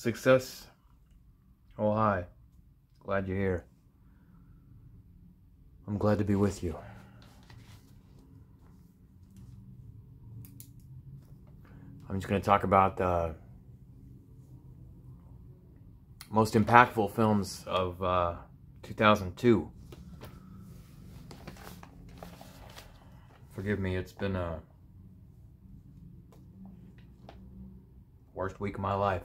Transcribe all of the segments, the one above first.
Success. Oh, hi. Glad you're here. I'm glad to be with you. I'm just going to talk about the most impactful films of 2002. Forgive me, it's been a worst week of my life.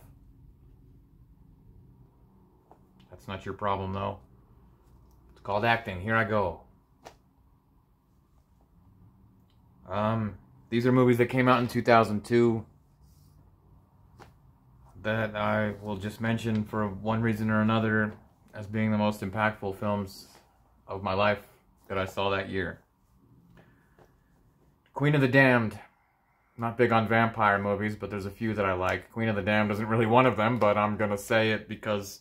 That's not your problem, though. It's called acting. Here I go. These are movies that came out in 2002 that I will just mention for one reason or another as being the most impactful films of my life that I saw that year. Queen of the Damned. Not big on vampire movies, but there's a few that I like. Queen of the Damned isn't really one of them, but I'm gonna say it because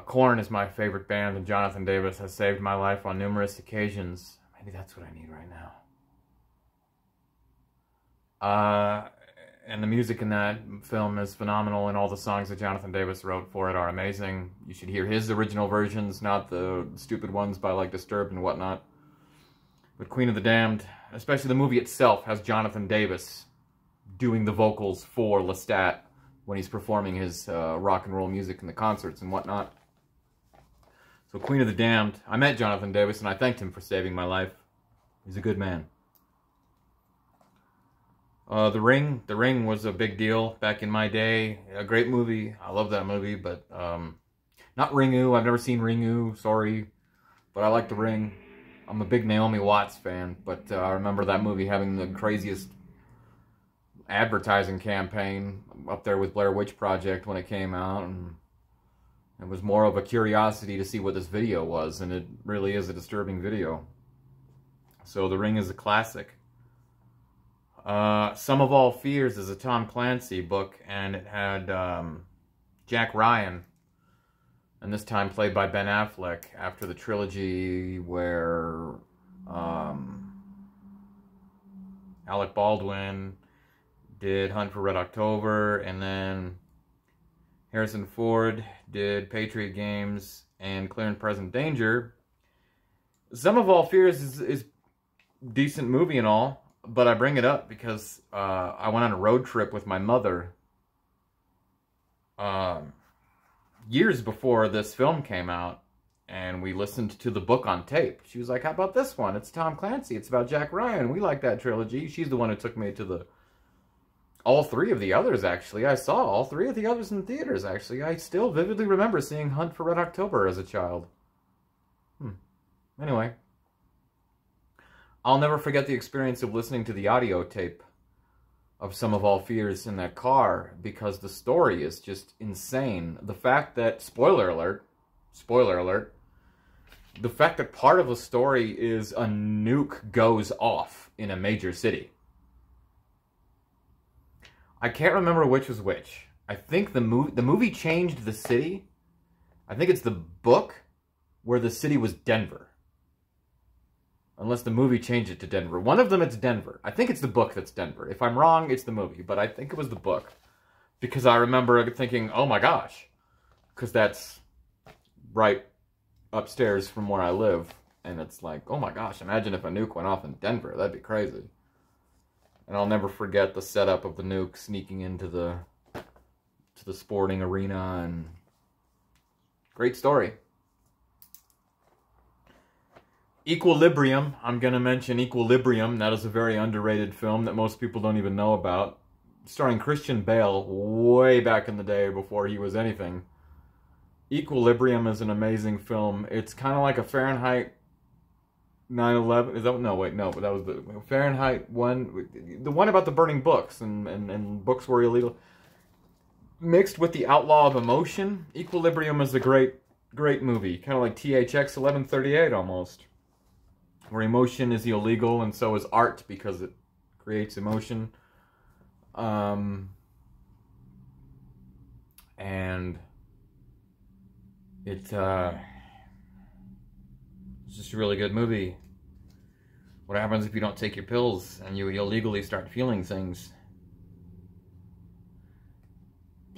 Korn is my favorite band, and Jonathan Davis has saved my life on numerous occasions. Maybe that's what I need right now. And the music in that film is phenomenal, and all the songs that Jonathan Davis wrote for it are amazing. You should hear his original versions, not the stupid ones by like Disturbed and whatnot. But Queen of the Damned, especially the movie itself, has Jonathan Davis doing the vocals for Lestat when he's performing his rock and roll music in the concerts and whatnot. So Queen of the Damned, I met Jonathan Davis and I thanked him for saving my life. He's a good man. The Ring was a big deal back in my day. A great movie. I love that movie, but not Ringu. I've never seen Ringu, sorry. But I like The Ring. I'm a big Naomi Watts fan, but I remember that movie having the craziest advertising campaign up there with Blair Witch Project when it came out, and it was more of a curiosity to see what this video was, and it really is a disturbing video. So The Ring is a classic. Sum of All Fears is a Tom Clancy book, and it had Jack Ryan, and this time played by Ben Affleck, after the trilogy where Alec Baldwin did Hunt for Red October, and then Harrison Ford did Patriot Games and Clear and Present Danger. Sum of All Fears is a decent movie and all, but I bring it up because I went on a road trip with my mother years before this film came out, and we listened to the book on tape. She was like, how about this one? It's Tom Clancy. It's about Jack Ryan. We like that trilogy. She's the one who took me to all three of the others, actually. I saw all three of the others in theaters, actually. I still vividly remember seeing Hunt for Red October as a child. Anyway. I'll never forget the experience of listening to the audio tape of Sum of All Fears in that car, because the story is just insane. The fact that, spoiler alert, the fact that part of the story is a nuke goes off in a major city. I can't remember which was which. I think the movie changed the city. I think it's the book where the city was Denver. Unless the movie changed it to Denver. One of them, it's Denver. I think it's the book that's Denver. If I'm wrong, it's the movie. But I think it was the book. Because I remember thinking, oh my gosh. Because that's right upstairs from where I live. And it's like, oh my gosh, imagine if a nuke went off in Denver. That'd be crazy. And I'll never forget the setup of the nuke sneaking into the sporting arena. And great story. Equilibrium. I'm going to mention Equilibrium. That is a very underrated film that most people don't even know about. Starring Christian Bale way back in the day before he was anything. Equilibrium is an amazing film. It's kind of like a Fahrenheit 9/11. Is that, no, wait, no, but that was the Fahrenheit 1. The one about the burning books and books were illegal. Mixed with The Outlaw of Emotion. Equilibrium is a great movie. Kind of like THX 1138 almost. Where emotion is illegal, and so is art, because it creates emotion. And it's just a really good movie. What happens if you don't take your pills and you illegally start feeling things?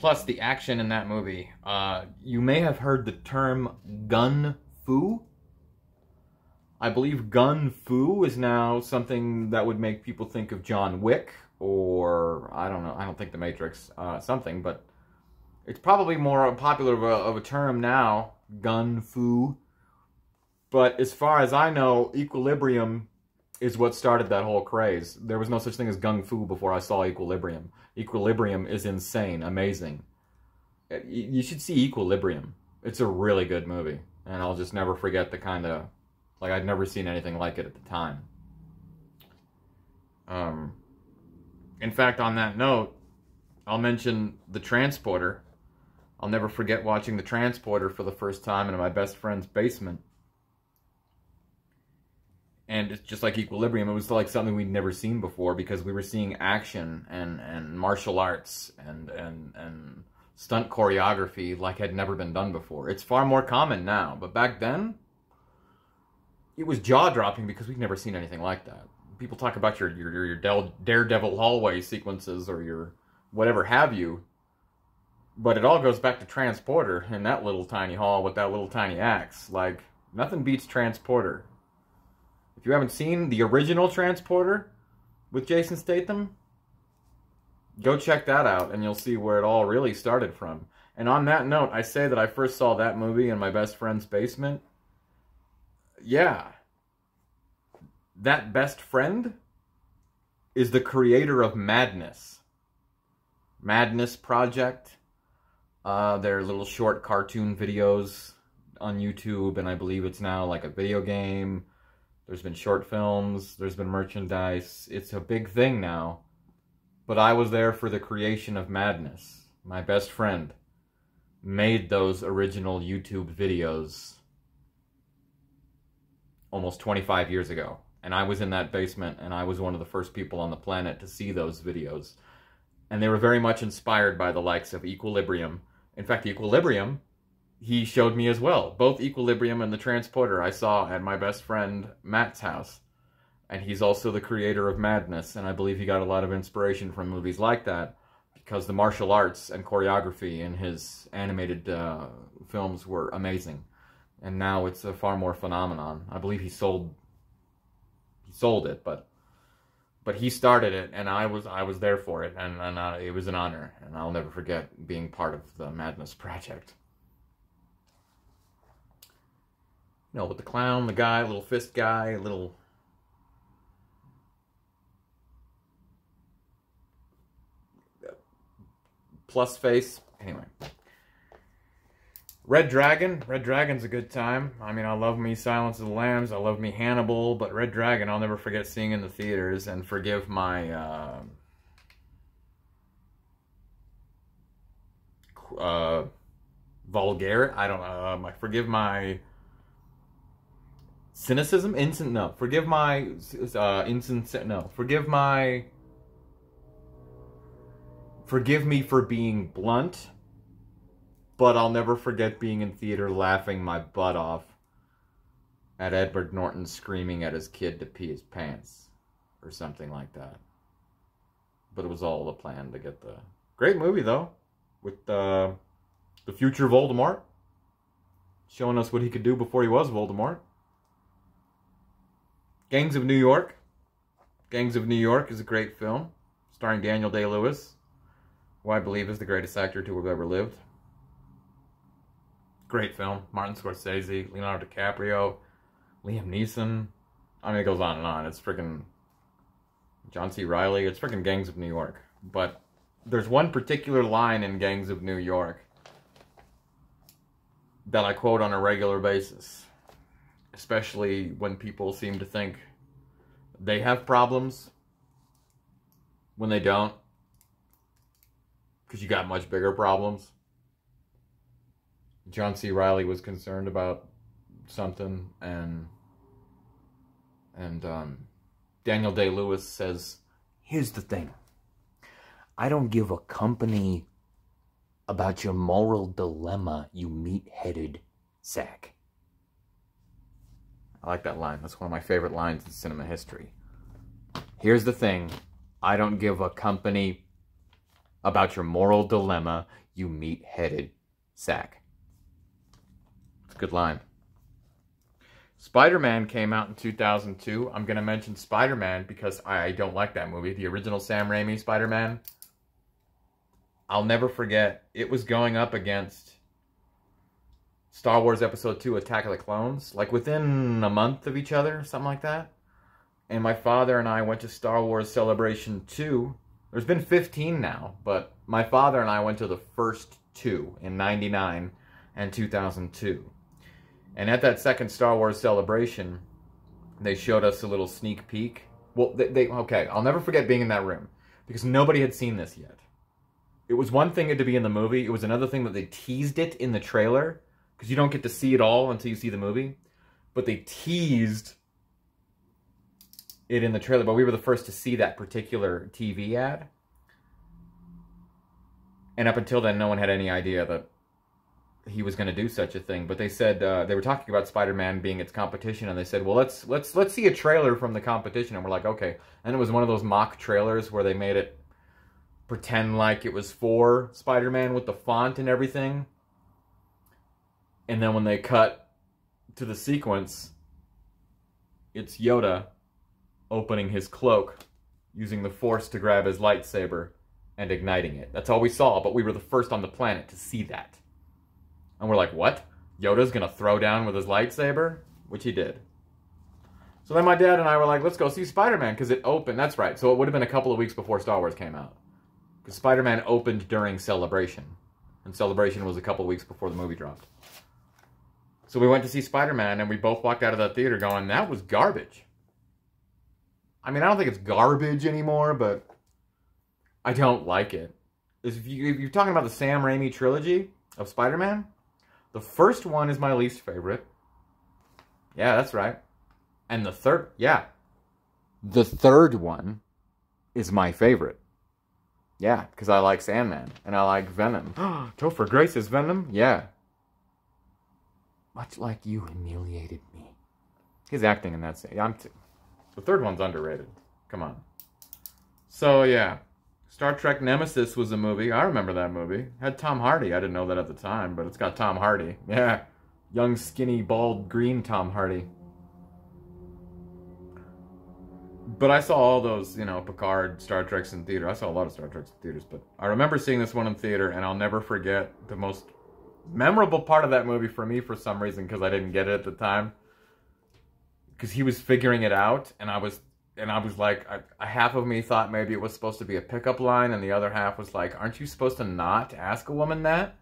Plus, the action in that movie. You may have heard the term gun fu. I believe gun fu is now something that would make people think of John Wick, or, I don't know, I don't think The Matrix, something, but it's probably more popular of a term now, gun fu. But as far as I know, Equilibrium is what started that whole craze. There was no such thing as gung fu before I saw Equilibrium. Equilibrium is insane, amazing. You should see Equilibrium. It's a really good movie. And I'll just never forget the kind of... Like, I'd never seen anything like it at the time. In fact, on that note, I'll mention The Transporter. I'll never forget watching The Transporter for the first time in my best friend's basement. And it's just like Equilibrium, it was like something we'd never seen before because we were seeing action and martial arts and stunt choreography like had never been done before. It's far more common now, but back then, it was jaw-dropping because we'd never seen anything like that. People talk about your Daredevil hallway sequences or your whatever have you, but it all goes back to Transporter in that little tiny hall with that little tiny axe. Like, nothing beats Transporter. If you haven't seen the original Transporter with Jason Statham, go check that out and you'll see where it all really started from. And on that note, I say that I first saw that movie in my best friend's basement. Yeah. That best friend is the creator of Madness. Madness Project. They're little short cartoon videos on YouTube, and I believe it's now like a video game. There's been short films, there's been merchandise. It's a big thing now. But I was there for the creation of Madness. My best friend made those original YouTube videos almost 25 years ago. And I was in that basement, and I was one of the first people on the planet to see those videos. And they were very much inspired by the likes of Equilibrium. In fact, Equilibrium, he showed me as well. Both Equilibrium and The Transporter I saw at my best friend Matt's house. And he's also the creator of Madness, and I believe he got a lot of inspiration from movies like that because the martial arts and choreography in his animated films were amazing. And now it's a far more phenomenon. I believe he sold it, but he started it, and I was there for it, and it was an honor, and I'll never forget being part of the Madness Project. You know, with the clown, the guy, little fist guy, little... plus face. Anyway. Red Dragon. Red Dragon's a good time. I mean, I love me Silence of the Lambs. I love me Hannibal. But Red Dragon, I'll never forget seeing in the theaters. And forgive my... vulgar... I don't know. Forgive my... cynicism? No. Forgive my... no. Forgive me for being blunt, but I'll never forget being in theater laughing my butt off at Edward Norton screaming at his kid to pee his pants, or something like that. But it was all a plan to get the... Great movie, though, with the future Voldemort, showing us what he could do before he was Voldemort. Gangs of New York. Gangs of New York is a great film, starring Daniel Day-Lewis, who I believe is the greatest actor to have ever lived. Great film. Martin Scorsese, Leonardo DiCaprio, Liam Neeson. I mean, it goes on and on. It's freaking John C. Reilly. It's freaking Gangs of New York. But there's one particular line in Gangs of New York that I quote on a regular basis, especially when people seem to think they have problems when they don't. Because you got much bigger problems. John C. Reilly was concerned about something, and Daniel Day-Lewis says, "Here's the thing. I don't give a company about your moral dilemma, you meat-headed sack." I like that line. That's one of my favorite lines in cinema history. Here's the thing. I don't give a company about your moral dilemma, you meat-headed sack. It's a good line. Spider-Man came out in 2002. I'm going to mention Spider-Man because I don't like that movie. The original Sam Raimi Spider-Man. I'll never forget. It was going up against Star Wars Episode 2, Attack of the Clones. Like within a month of each other, something like that. And my father and I went to Star Wars Celebration 2. There's been 15 now, but my father and I went to the first two in 99 and 2002. And at that second Star Wars Celebration, they showed us a little sneak peek. Well, okay, I'll never forget being in that room, because nobody had seen this yet. It was one thing to be in the movie, it was another thing that they teased it in the trailer, because you don't get to see it all until you see the movie. But they teased it in the trailer, but we were the first to see that particular TV ad. And up until then, no one had any idea that he was going to do such a thing. But they said, they were talking about Spider-Man being its competition, and they said, well, let's see a trailer from the competition. And we're like, okay. And it was one of those mock trailers where they made it pretend like it was for Spider-Man with the font and everything. And then when they cut to the sequence, it's Yoda opening his cloak, using the Force to grab his lightsaber and igniting it. That's all we saw, but we were the first on the planet to see that. And we're like, what? Yoda's gonna throw down with his lightsaber? Which he did. So then my dad and I were like, let's go see Spider-Man, because it opened. That's right. So it would have been a couple of weeks before Star Wars came out. Because Spider-Man opened during Celebration. And Celebration was a couple of weeks before the movie dropped. So we went to see Spider-Man, and we both walked out of that theater going, that was garbage. I mean, I don't think it's garbage anymore, but I don't like it. If you're talking about the Sam Raimi trilogy of Spider-Man, the first one is my least favorite. Yeah, that's right. And the third one is my favorite. Yeah, because I like Sandman, and I like Venom. Topher Grace is Venom? Yeah. Much like you humiliated me. His acting in that scene. The third one's underrated. Come on. So, yeah. Star Trek Nemesis was a movie. I remember that movie. It had Tom Hardy. I didn't know that at the time, but it's got Tom Hardy. Yeah. Young, skinny, bald, green Tom Hardy. But I saw all those, you know, Picard, Star Treks in theater. I saw a lot of Star Treks in theaters, but I remember seeing this one in theater, and I'll never forget the most memorable part of that movie for me for some reason, because I didn't get it at the time. Because he was figuring it out, and I was like, half of me thought maybe it was supposed to be a pickup line, and the other half was like, aren't you supposed to not ask a woman that?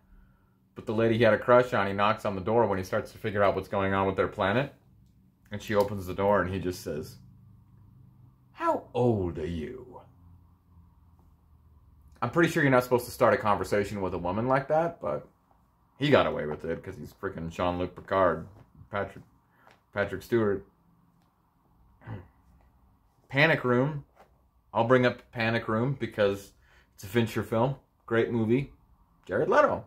But the lady he had a crush on, he knocks on the door when he starts to figure out what's going on with their planet. And she opens the door, and he just says, how old are you? I'm pretty sure you're not supposed to start a conversation with a woman like that, but he got away with it, because he's freaking Jean-Luc Picard, Patrick Stewart. Panic Room. I'll bring up Panic Room because it's a Fincher film. Great movie. Jared Leto.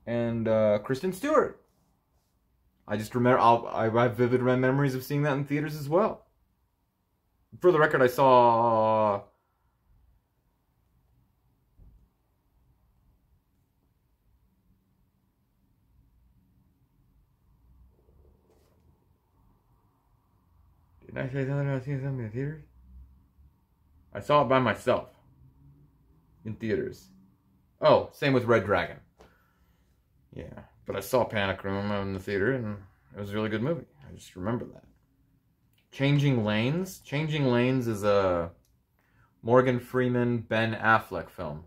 And Kristen Stewart. I just remember, I have vivid memories of seeing that in theaters as well. For the record, I saw... Did I say something about seeing something in theaters? I saw it by myself. In theaters. Oh, same with Red Dragon. Yeah, but I saw Panic Room in the theater, and it was a really good movie. I just remember that. Changing Lanes. Changing Lanes is a Morgan Freeman, Ben Affleck film.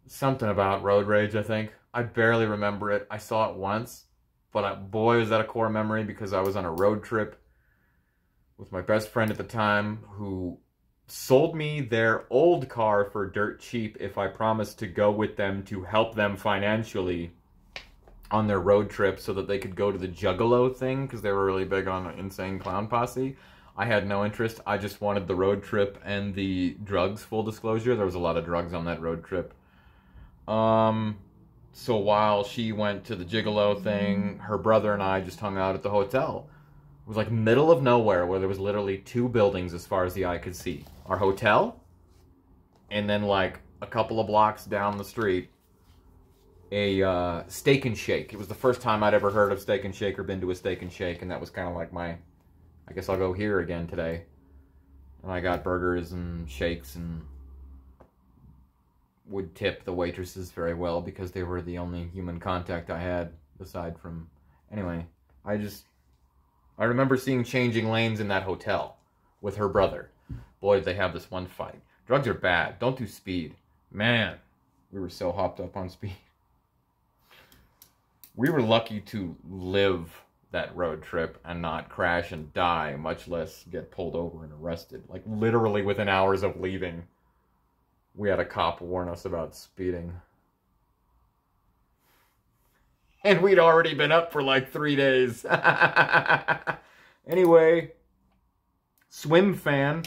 Something about road rage, I think. I barely remember it. I saw it once, but boy, is that a core memory, because I was on a road trip with my best friend at the time, who sold me their old car for dirt cheap if I promised to go with them to help them financially on their road trip so that they could go to the Juggalo thing, because they were really big on Insane Clown Posse. I had no interest. I just wanted the road trip and the drugs, full disclosure. There was a lot of drugs on that road trip. So while she went to the Gigolo thing, her brother and I just hung out at the hotel. It was like middle of nowhere, where there was literally 2 buildings as far as the eye could see. Our hotel, and then like a couple of blocks down the street, a Steak and Shake. It was the first time I'd ever heard of Steak and Shake or been to a Steak and Shake, and that was kind of like my, I guess I'll go here again today. And I got burgers and shakes and would tip the waitresses very well because they were the only human contact I had aside from... Anyway, I remember seeing Changing Lanes in that hotel with her brother. Boy, did they have this one fight. Drugs are bad. Don't do speed. Man, we were so hopped up on speed. We were lucky to live that road trip and not crash and die, much less get pulled over and arrested. Like, literally within hours of leaving, we had a cop warn us about speeding. And we'd already been up for like 3 days. Anyway, Swim Fan.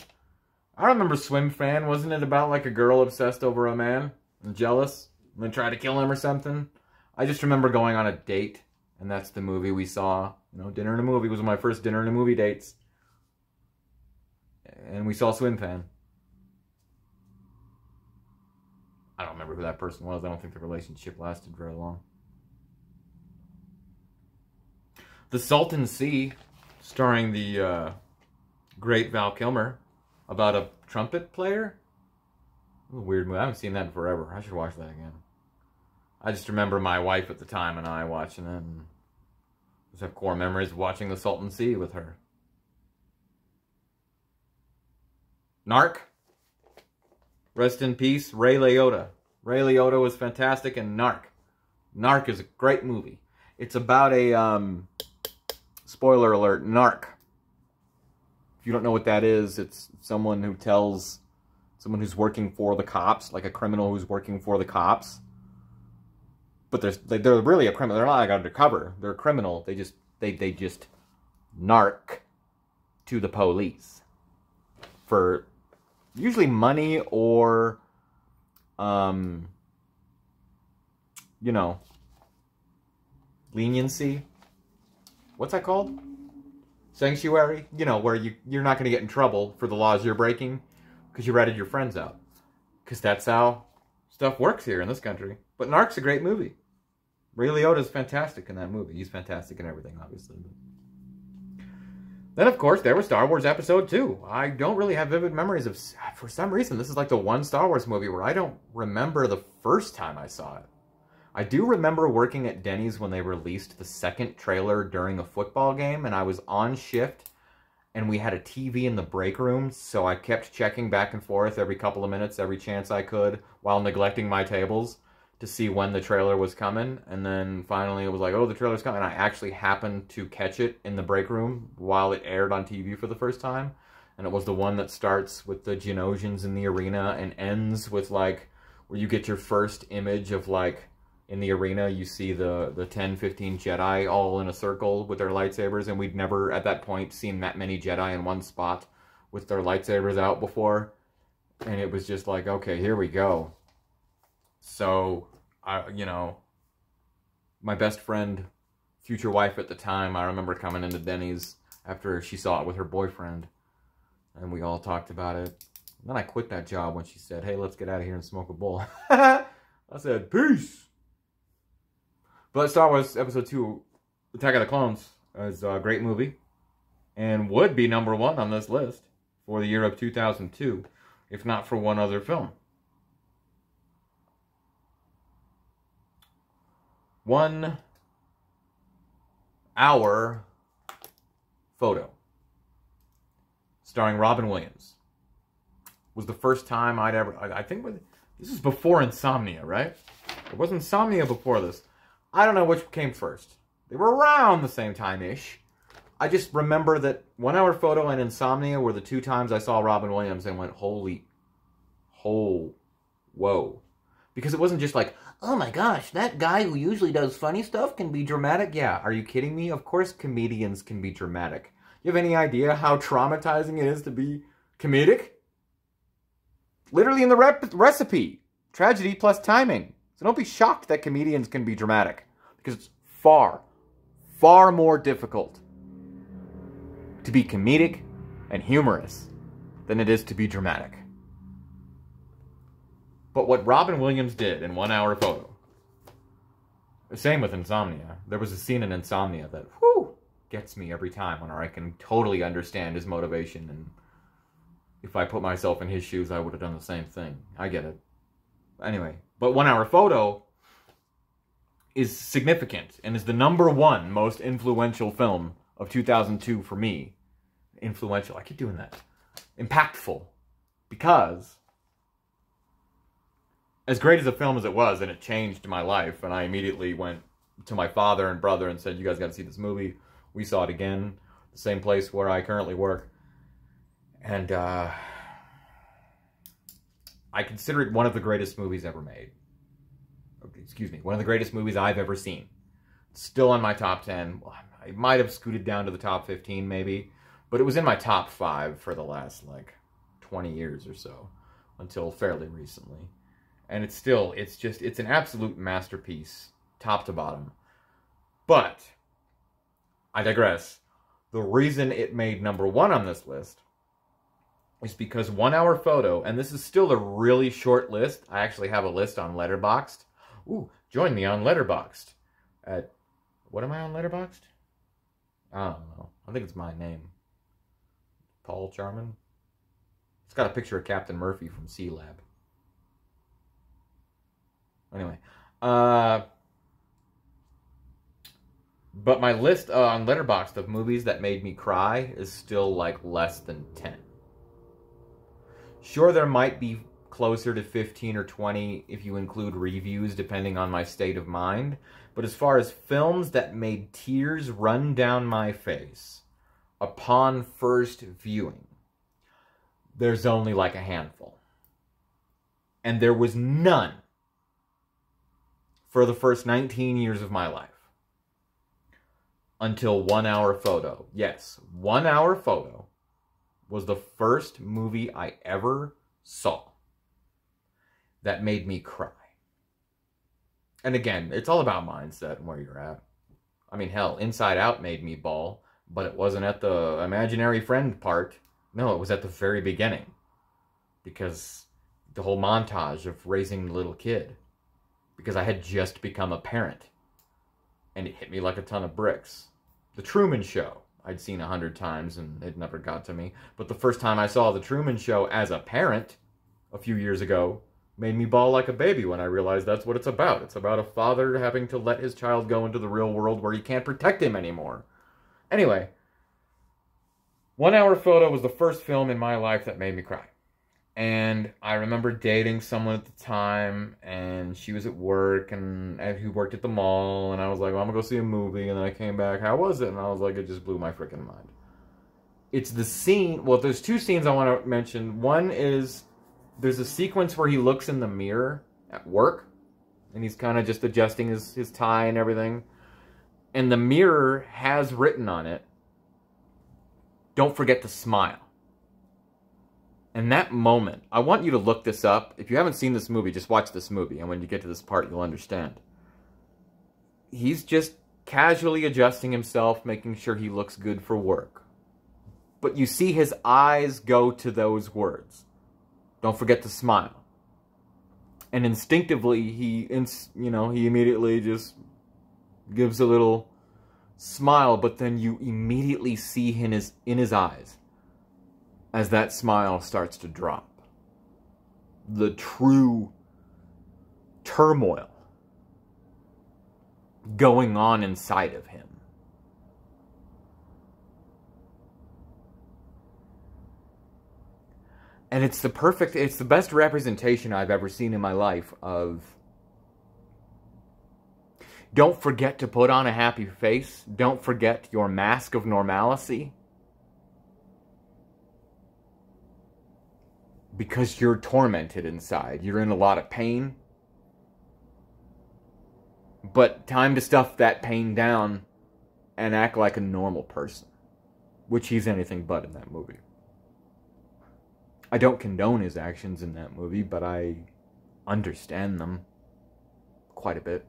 I remember Swim Fan. Wasn't it about like a girl obsessed over a man and jealous and then try to kill him or something? I just remember going on a date, and that's the movie we saw. You know, dinner and a movie was my first dinner and a movie dates. And we saw Swim Fan. I don't remember who that person was. I don't think the relationship lasted very long. The Salton Sea, starring the great Val Kilmer, about a trumpet player. A weird movie. I haven't seen that in forever. I should watch that again. I just remember my wife at the time and I watching it, and just have core memories of watching The Salton Sea with her. Narc. Rest in peace, Ray Liotta. Ray Liotta was fantastic in Narc. Narc is a great movie. It's about a, spoiler alert, narc. If you don't know what that is, it's someone who tells, someone who's working for the cops, like a criminal who's working for the cops. But they're really a criminal. They're not like undercover. They're a criminal. They just narc to the police for usually money or, you know, leniency. What's that called? Sanctuary? You know, where you're not going to get in trouble for the laws you're breaking because you ratted your friends out. Because that's how stuff works here in this country. But Narc's a great movie. Ray Liotta's fantastic in that movie. He's fantastic in everything, obviously. Then, of course, there was Star Wars Episode 2. I don't really have vivid memories of... For some reason, this is like the one Star Wars movie where I don't remember the first time I saw it. I do remember working at Denny's when they released the second trailer during a football game, and I was on shift, and we had a TV in the break room, so I kept checking back and forth every couple of minutes, every chance I could, while neglecting my tables to see when the trailer was coming. And then finally it was like, oh, the trailer's coming. And I actually happened to catch it in the break room while it aired on TV for the first time. And it was the one that starts with the Geonosians in the arena and ends with, like, where you get your first image of, like, in the arena, you see the 10, 15 Jedi all in a circle with their lightsabers. And we'd never, at that point, seen that many Jedi in one spot with their lightsabers out before. And it was just like, okay, here we go. So, you know, my best friend, future wife at the time, I remember coming into Denny's after she saw it with her boyfriend. And we all talked about it. And then I quit that job when she said, hey, let's get out of here and smoke a bowl. I said, peace. But Star Wars Episode 2, Attack of the Clones, is a great movie. And would be #1 on this list for the year of 2002, if not for one other film. 1 hour photo starring Robin Williams was the first time I'd ever, I think this was before Insomnia, right? It was Insomnia before this. I don't know which came first. They were around the same time-ish. I just remember that 1 hour photo and Insomnia were the 2 times I saw Robin Williams and went, whoa. Because it wasn't just like, oh my gosh, that guy who usually does funny stuff can be dramatic? Yeah, are you kidding me? Of course comedians can be dramatic. You have any idea how traumatizing it is to be comedic? Literally in the recipe. Tragedy plus timing. So don't be shocked that comedians can be dramatic. Because it's far, far more difficult to be comedic and humorous than it is to be dramatic. But what Robin Williams did in 1 Hour Photo, same with Insomnia. There was a scene in Insomnia that, whew, gets me every time, when I can totally understand his motivation, and if I put myself in his shoes, I would have done the same thing. I get it. Anyway, but 1 Hour Photo is significant and is the #1 most influential film of 2002 for me. Influential, I keep doing that. Impactful. Because, as great as a film as it was, and it changed my life, and I immediately went to my father and brother and said, you guys got to see this movie. We saw it again, the same place where I currently work. And I consider it one of the greatest movies ever made. Excuse me, one of the greatest movies I've ever seen. It's still on my top 10. I might have scooted down to the top 15 maybe, but it was in my top 5 for the last, like, 20 years or so, until fairly recently. And it's still, it's an absolute masterpiece, top to bottom. But, I digress. The reason it made #1 on this list is because 1 Hour Photo, and this is still a really short list. I actually have a list on Letterboxd. Ooh, join me on Letterboxd. At, what am I on Letterboxd? I don't know. I think it's my name. Paul Charman. It's got a picture of Captain Murphy from C-Lab. Anyway. But my list on Letterboxd of movies that made me cry is still like less than 10. Sure, there might be closer to 15 or 20 if you include reviews, depending on my state of mind. But as far as films that made tears run down my face upon first viewing, there's only like a handful. And there was none for the first 19 years of my life. Until 1 Hour Photo. Yes, 1 Hour Photo was the first movie I ever saw that made me cry. And again, it's all about mindset and where you're at. I mean, hell, Inside Out made me bawl, but it wasn't at the imaginary friend part. No, it was at the very beginning. Because the whole montage of raising the little kid. Because I had just become a parent. And it hit me like a ton of bricks. The Truman Show, I'd seen 100 times and it never got to me. But the first time I saw The Truman Show as a parent, a few years ago, made me bawl like a baby when I realized that's what it's about. It's about a father having to let his child go into the real world where he can't protect him anymore. Anyway, 1 Hour Photo was the first film in my life that made me cry. And I remember dating someone at the time, and she was at work, and who worked at the mall, and I was like, well, I'm gonna go see a movie, and then I came back, how was it? And I was like, it just blew my freaking mind. It's the scene, well, there's two scenes I want to mention. One is, there's a sequence where he looks in the mirror at work, and he's kind of just adjusting his tie and everything. And the mirror has written on it, don't forget to smile. And that moment, I want you to look this up. If you haven't seen this movie, just watch this movie. And when you get to this part, you'll understand. He's just casually adjusting himself, making sure he looks good for work. But you see his eyes go to those words. Don't forget to smile. And instinctively, he immediately just gives a little smile. But then you immediately see in his eyes, as that smile starts to drop, the true turmoil going on inside of him. And it's the best representation I've ever seen in my life of, don't forget to put on a happy face. Don't forget your mask of normalcy. Because you're tormented inside. You're in a lot of pain. But time to stuff that pain down and act like a normal person. Which he's anything but in that movie. I don't condone his actions in that movie, but I understand them quite a bit.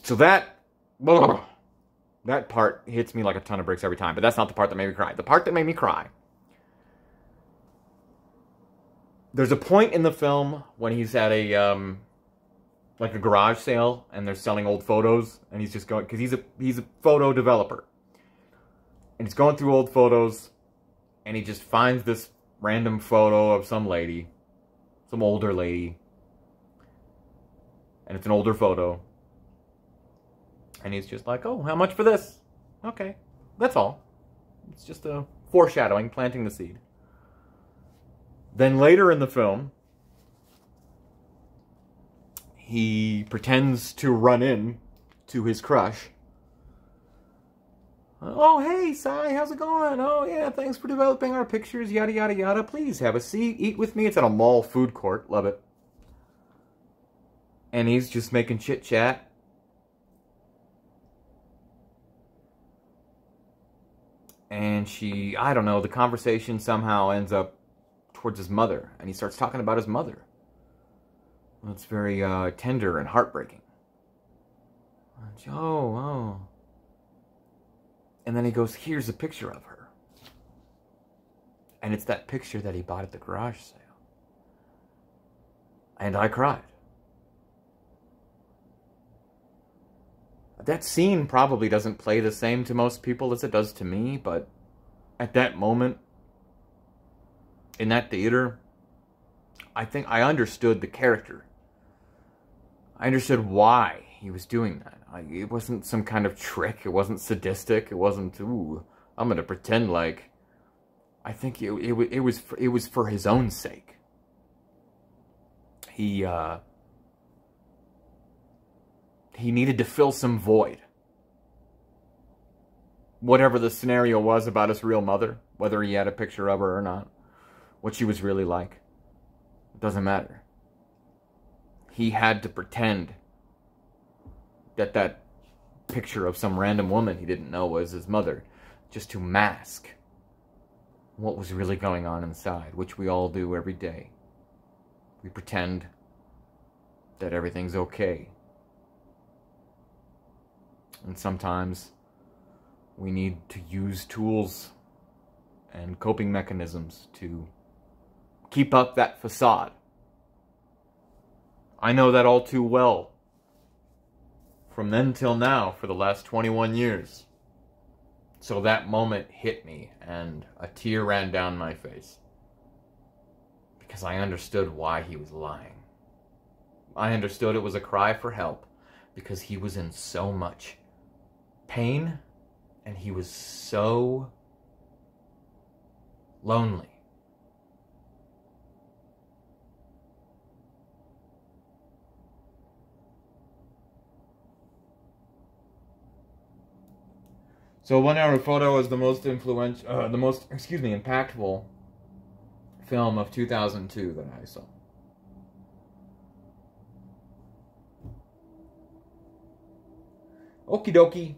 So that part hits me like a ton of bricks every time. But that's not the part that made me cry. The part that made me cry There's a point in the film when he's at a like a garage sale, and they're selling old photos, and he's just going, because he's a photo developer, and he's going through old photos, and he just finds this random photo of some lady, some older lady, and it's an older photo, and he's just like, oh, how much for this? Okay, that's all. It's just a foreshadowing, planting the seed. Then later in the film, he pretends to run in to his crush. Oh, hey, Sai, how's it going? Oh, yeah, thanks for developing our pictures, yada, yada, yada. Please have a seat, eat with me. It's at a mall food court. Love it. And he's just making chit-chat. And she, I don't know, the conversation somehow ends up towards his mother. And he starts talking about his mother. It's very tender and heartbreaking. And she, oh. And then he goes, here's a picture of her. And it's that picture that he bought at the garage sale. And I cried. That scene probably doesn't play the same to most people as it does to me, but at that moment, in that theater, I think I understood the character. I understood why he was doing that. It wasn't some kind of trick. It wasn't sadistic. It wasn't, ooh, I'm going to pretend like... I think it was for his own sake. He needed to fill some void. Whatever the scenario was about his real mother, whether he had a picture of her or not, what she was really like, it doesn't matter. He had to pretend that that picture of some random woman he didn't know was his mother, just to mask what was really going on inside, which we all do every day. We pretend that everything's okay. And sometimes we need to use tools and coping mechanisms to keep up that facade. I know that all too well. From then till now, for the last 21 years. So that moment hit me, and a tear ran down my face. Because I understood why he was lying. I understood it was a cry for help, because he was in so much pain, and he was so lonely. So 1 Hour Photo is the most impactful film of 2002 that I saw. Okie dokie.